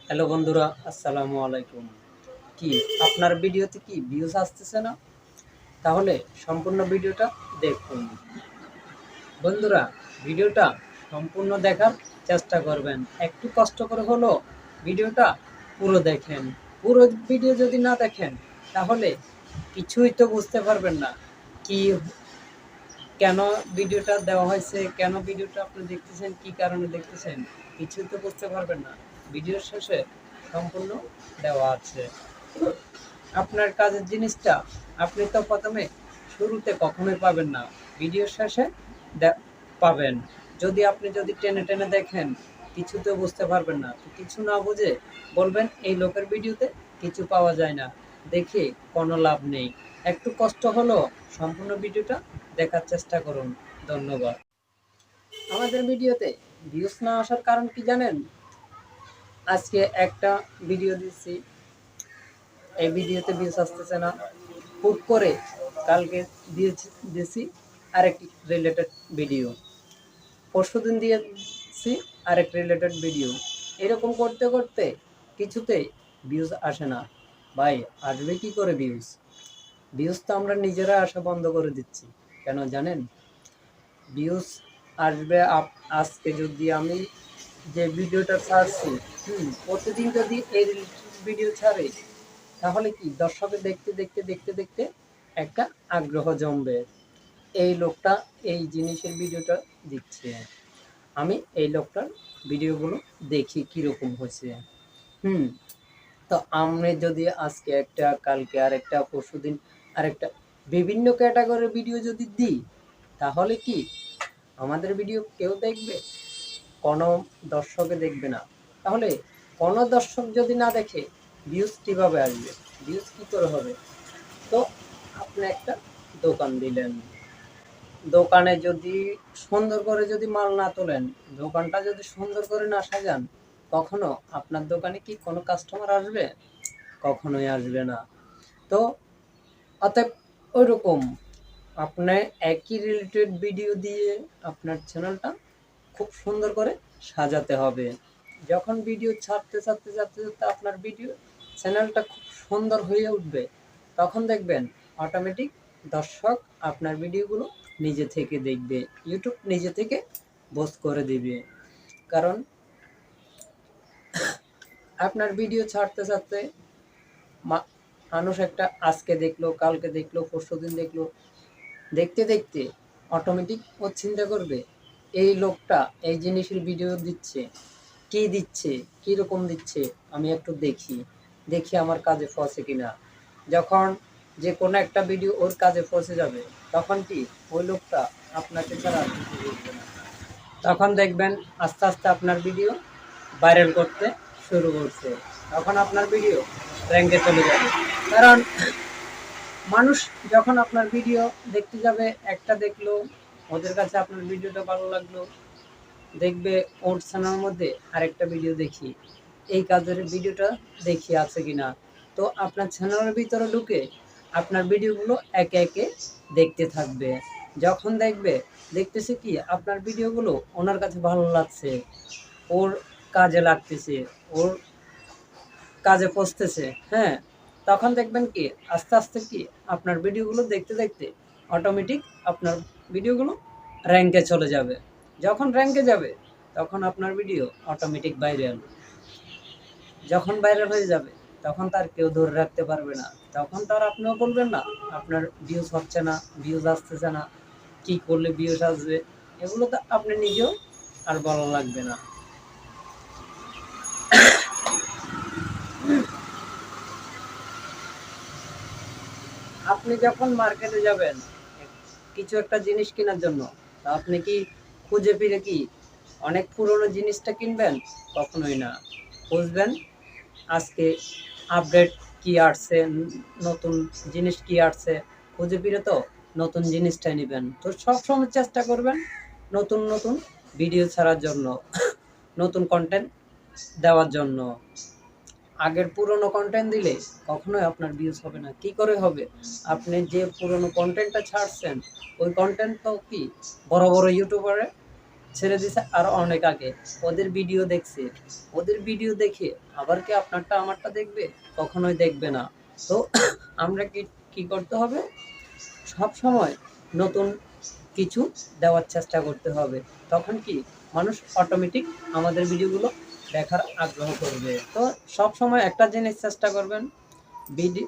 Hello বন্ধুরা, আসসালামু আলাইকুম। কি আপনার ভিডিওতে কি ভিউজ আসতেছে না? তাহলে সম্পূর্ণ ভিডিওটা দেখুন। বন্ধুরা, ভিডিওটা সম্পূর্ণ দেখার চেষ্টা করবেন। একটু কষ্ট করে হলো ভিডিওটা পুরো দেখেন। পুরো ভিডিও যদি না দেখেন তাহলে কিছুই তো বুঝতে পারবেন না। কি কেন ভিডিওটা দেওয়া হয়েছে, কেন ভিডিওটা আপনি দেখতেছেন, কি কারণে দেখতেছেন, কিছুই তো বুঝতে পারবেন না। ভিডিওর শেষে সম্পূর্ণ দেওয়া আছে। আপনার কাজের জিনিসটা আপনি তো প্রথমে শুরুতে কখনোই পাবেন না, ভিডিওর শেষে পাবেন। যদি টেনে টেনে দেখেন কিছু তো বুঝতে পারবেন না। তো কিছু না বুঝে বলবেন এই লোকের ভিডিওতে কিছু পাওয়া যায় না, দেখে কোনো লাভ নেই। একটু কষ্ট হলো সম্পূর্ণ ভিডিওটা দেখার চেষ্টা করুন। ধন্যবাদ। আমাদের ভিডিওতে ভিউজ না আসার কারণ কি জানেন? আজকে একটা ভিডিও দিচ্ছি, এই ভিডিওতে ভিউজ আসতেছে না। হুট করে কালকে দিয়েছি আরেকটি রিলেটেড ভিডিও, পরশুদিন দিয়েছি আরেক রিলেটেড ভিডিও। এরকম করতে করতে কিছুতেই ভিউজ আসে না। ভাই, আসবে কি করে ভিউজ? ভিউজ তো আমরা নিজেরা আসা বন্ধ করে দিচ্ছি। কেন জানেন? ভিউজ আসবে আজকে যদি আমি যে ভিডিওটা ছাড়ছি, প্রতিদিন যদি এই ভিডিও ছাড়ে তাহলে কি দর্শকে দেখতে দেখতে দেখতে দেখতে একটা আগ্রহ জমবে। এই লোকটা এই জিনিসের ভিডিওটা দিচ্ছে, আমি এই লোকটার ভিডিওগুলো দেখি কীরকম হয়েছে। হুম তো আমি যদি আজকে একটা, কালকে আরেকটা, পরশুদিন আরেকটা, বিভিন্ন ক্যাটাগরির ভিডিও যদি দিই তাহলে কি আমাদের ভিডিও কেউ দেখবে? কোনো দর্শকে দেখবে না। তাহলে কোনো দর্শক যদি না দেখে ভিউজ কীভাবে আসবে? ভিউজ কী করে হবে? তো আপনি একটা দোকান দিলেন, দোকানে যদি সুন্দর করে যদি মাল না তোলেন, দোকানটা যদি সুন্দর করে না সাজান, কখনো আপনার দোকানে কি কোনো কাস্টমার আসবে? কখনোই আসবে না। তো অতএব ওইরকম আপনি একই রিলেটেড ভিডিও দিয়ে আপনার চ্যানেলটা খুব সুন্দর করে সাজাতে হবে। যখন ভিডিও ছাড়তে ছাড়তে ছাড়তে ছাড়তে আপনার ভিডিও চ্যানেলটা খুব সুন্দর হয়ে উঠবে, তখন দেখবেন অটোমেটিক দর্শক আপনার ভিডিওগুলো নিজে থেকে দেখবে, ইউটিউব নিজে থেকে পোস্ট করে দিবে। কারণ আপনার ভিডিও ছাড়তে ছাড়তে মানুষ একটা আজকে দেখলো, কালকে দেখলো, পরশুদিন দেখলো, দেখতে দেখতে অটোমেটিক ও চিন্তা করবে এই লোকটা এই জিনিসের ভিডিও দিচ্ছে, কি দিচ্ছে, কীরকম দিচ্ছে, আমি একটু দেখি, দেখি আমার কাজে পৌঁছে কিনা। যখন যে কোনো একটা ভিডিও ওর কাজে পৌঁছে যাবে, তখন কি ওই লোকটা আপনাকে ছাড়া আর কিছু বুঝবে না। তখন দেখবেন আস্তে আস্তে আপনার ভিডিও ভাইরাল করতে শুরু করছে। তখন আপনার ভিডিও র্যাঙ্কে চলে যাবে। কারণ মানুষ যখন আপনার ভিডিও দেখতে যাবে, একটা দেখলো, ওদের কাছে আপনার ভিডিওটা ভালো লাগলো, দেখবে ওর চ্যানেলের মধ্যে আরেকটা ভিডিও দেখি, এই কাজের ভিডিওটা দেখি আছে কিনা। তো আপনার চ্যানেলের ভিতরে ঢুকে আপনার ভিডিওগুলো একে একে দেখতে থাকবে। যখন দেখবে দেখতেছে কি আপনার ভিডিওগুলো ওনার কাছে ভালো লাগছে, ওর কাজে লাগতেছে, ওর কাজে পৌঁছতেছে, হ্যাঁ, তখন দেখবেন কি আস্তে আস্তে কি আপনার ভিডিওগুলো দেখতে দেখতে অটোমেটিক আপনার ভিডিওগুলো র্যাঙ্কে চলে যাবে। যখন র্যাঙ্কে যাবে তখন আপনার ভিডিও অটোমেটিক ভাইরাল। যখন ভাইরাল হয়ে যাবে তখন তার কেউ ধরে রাখতে পারবে না। তখন তার আপনিও বলবেন না আপনার ভিউজ হচ্ছে না, ভিউজ আসতেছে না, কি করলে ভিউজ আসবে, এগুলো তো আপনি নিজেও আর বলা লাগবে না। আপনি যখন মার্কেটে যাবেন কিছু একটা জিনিস কেনার জন্য, তা আপনি কি খুঁজে ফিরে কি অনেক পুরনো জিনিসটা কিনবেন? কখনোই না। খুঁজবেন আজকে আপডেট কি আসছে, নতুন জিনিস কি আসছে, খুঁজে ফিরে তো নতুন জিনিসটাই নেবেন। তো সবসময় চেষ্টা করবেন নতুন নতুন ভিডিও ছাড়ার জন্য, নতুন কন্টেন্ট দেওয়ার জন্য। আগের পুরনো কন্টেন্ট দিলে কখনোই আপনার ভিউজ হবে না। কি করে হবে? আপনি যে পুরনো কন্টেন্টটা ছাড়ছেন ওই কন্টেন্ট তো কি বড় বড় ইউটিউবারে ছেড়ে দিছে আরো অনেক আগে, ওদের ভিডিও দেখছে, ওদের ভিডিও দেখে আবার কি আপনারটা আমারটা দেখবে? কখনোই দেখবে না। তো আমরা কি কি করতে হবে? সব সময় নতুন কিছু দেওয়ার চেষ্টা করতে হবে। তখন কি মানুষ অটোমেটিক আমাদের ভিডিওগুলো দেখার আগ্রহ করবে। তো সব সময় একটা জিনিস চেষ্টা করবেন, ভিডিও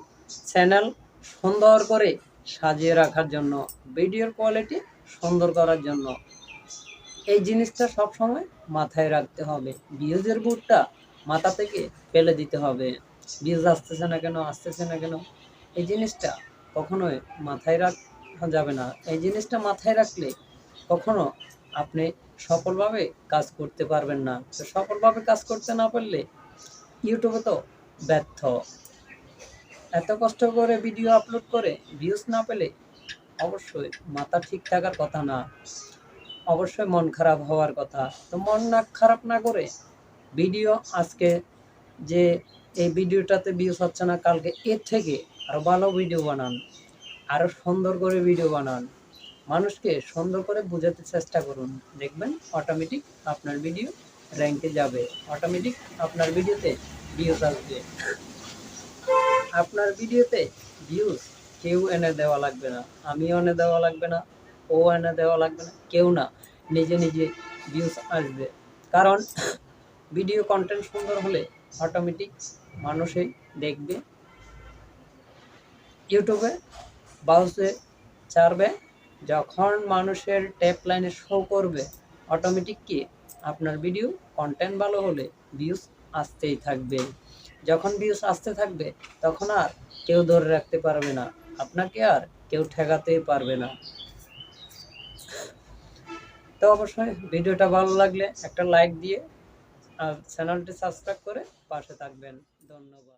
চ্যানেল সুন্দর করে সাজিয়ে রাখার জন্য, ভিডিওর কোয়ালিটি সুন্দর করার জন্য এই জিনিসটা সব সময় মাথায় রাখতে হবে। ভিউজের বুটটা মাথা থেকে ফেলে দিতে হবে। ভিউজ আসতেছে না কেন, আসতেছে না কেন, এই জিনিসটা কখনোই মাথায় রাখা যাবে না। এই জিনিসটা মাথায় রাখলে কখনো আপনি সফলভাবে কাজ করতে পারবেন না। তো সফলভাবে কাজ করতে না পারলে ইউটিউবে তো ব্যর্থ। এত কষ্ট করে ভিডিও আপলোড করে ভিউজ না পেলে অবশ্যই মাথা ঠিক থাকার কথা না, অবশ্যই মন খারাপ হওয়ার কথা। তো মন না খারাপ না করে ভিডিও আজকে যে এই ভিডিওটাতে ভিউজ হচ্ছে না, কালকে এর থেকে আরো ভালো ভিডিও বানান, আরো সুন্দর করে ভিডিও বানান, মানুষকে সুন্দর করে বোঝাতে চেষ্টা করুন। দেখবেন অটোমেটিক আপনার ভিডিও র্যাঙ্কে যাবে, অটোমেটিক আপনার ভিডিওতে ভিউজ আসবে। আপনার ভিডিওতে ভিউজ কেউ এনে দেওয়া লাগবে না, আমিও এনে দেওয়া লাগবে না, ও এনে দেওয়া লাগবে না, কেউ না, নিজে নিজে ভিউজ আসবে। কারণ ভিডিও কন্টেন্ট সুন্দর হলে অটোমেটিক মানুষই দেখবে, ইউটিউবে বাউসে ছাড়বে। যখন মানুষের ট্যাপ লাইনে শো করবে অটোমেটিক কি আপনার ভিডিও কন্টেন্ট ভালো হলে ভিউজ আসতেই থাকবে। যখন ভিউজ আসতে থাকবে তখন আর কেউ ধরে রাখতে পারবে না, আপনাকে আর কেউ ঠেকাতেই পারবে না। তো অবশ্যই ভিডিওটা ভালো লাগলে একটা লাইক দিয়ে আর চ্যানেলটি সাবস্ক্রাইব করে পাশে থাকবেন। ধন্যবাদ।